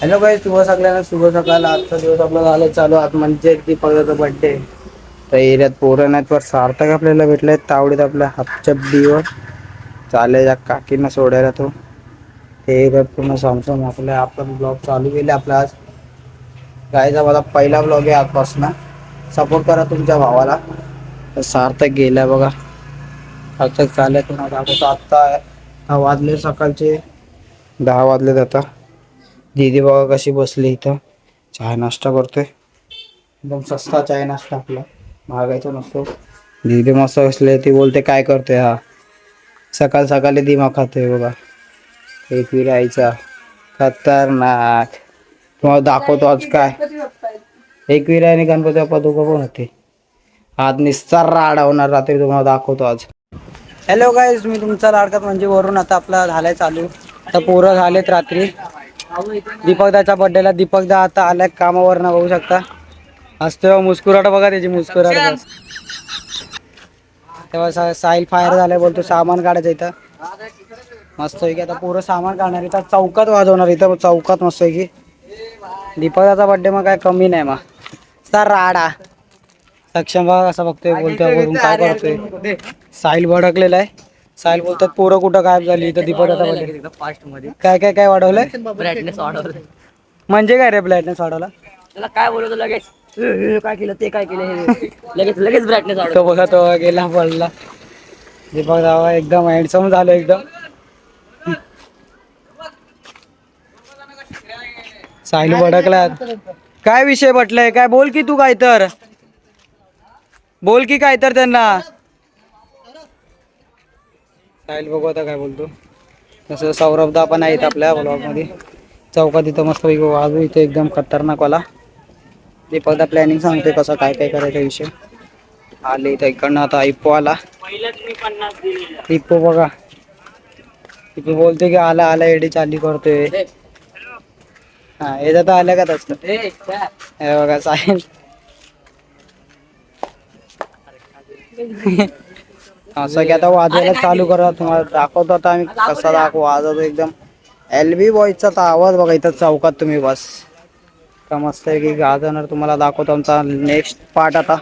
Hello गाईस, शुभ सगळ्यांना शुभ सकाळ. आजचा दिवस आपला झाला चालू. आज म्हणजे दीपकचा बर्थडे. तर एरियात पोरं नाहीत, पण सार्थक आपल्याला भेटलाय तावडीत आपल्या हापचप चाले या काकींना सोडायला. तो ते पूर्ण समसम आपल्या आपण ब्लॉग चालू केले आपला. आज गाईचा माझा पहिला ब्लॉग आहे आजपासून. सपोर्ट करा तुमच्या भावाला. तर सार्थक गेलाय बघा. सार्थक चालले तुम्हाला आता वाजले सकाळचे 10 वाजलेत आता. दीदी बघा कशी बसली इथं, चहा नाश्ता करतोय. एकदम सस्ता चाय नाश्ता आपला, महागायचा नसतो. दीदी मस्त बसले. ती बोलते काय करतोय हा, सकाळ सकाळी दिमाग खातोय बघा. एक विरायचा खतरनाक. तुम्हाला दाखवतो आज काय. एकविरा आणि गणपती बाप्पा दोघं पण होते आज. निस्तार राडा होणार रात्री, तुम्हाला दाखवतो आज. हॅलो गाईज, मी तुमचा लाडका म्हणजे वरून. आता आपला झालाय चालू. आता पोरं झालेत रात्री. दीपकदाच्या बर्थडेला दीपकदा आता आलाय कामावर ना, बघू शकता. आज तेव्हा मुस्कुराट बघा, त्याची मुस्कुराट. तेव्हा साहिल फायर झालाय, बोलतो सामान काढायचं इथं. मस्त आहे की आता पोरं सामान काढणार इथं, चौकात वाजवणार इथं चौकात. मस्त आहे की दीपकदाचा बर्थडे मग काय कमी नाही. मग सर राडा सक्षम बघा कसा बघतोय, बोलतोय वरून काय करतोय. साहिल भडकलेला आहे. साहिल बोलतात पोरं कुठं गायब झाली. इथं दीपकदाचा बर्थडे फास्ट मध्ये काय काय काय वाढवलंय. ब्राईटनेस वाढवलंय म्हणजे काय रे, ब्राईटनेस वाढवला त्याला काय बोलतो लगेच. काय केलं ते काय केलं, लगेच लगेच ब्राईटनेस वाढवतो बघा. तो गेला पडला. दीपक दावा एकदम हँडसम झालं एकदम. साहिल भडकला. काय विषय म्हटलंय, काय बोल की तू, काय तर बोल की काय तर त्यांना. साहिल बघू आता काय बोलतो. तसं सौरभदा पण आहेत आपल्या ब्लॉग मध्ये. चौकात इथं मस्त वाजू इथे एकदम खतरनाक वाला. दीपकदा प्लॅनिंग सांगतोय कसं काय काय करायचा विषय. आले इथं इकडनं आता इप्पो आला. इप्पो बघा, इप्पो बोलतोय की आला आला एडी चालली करतोय. हा याचा तर आल्या का तसं. हे बघा साहिल. असं की आता वाजवायला चालू करा. तुम्हाला दाखवतो आता आम्ही कसा वाजवतो एकदम. LB बॉयचा तर आवाज बघा इथं चौकात. तुम्ही बस का मस्त आहे की गाजवणार. तुम्हाला दाखवतो आमचा नेक्स्ट पार्ट आता.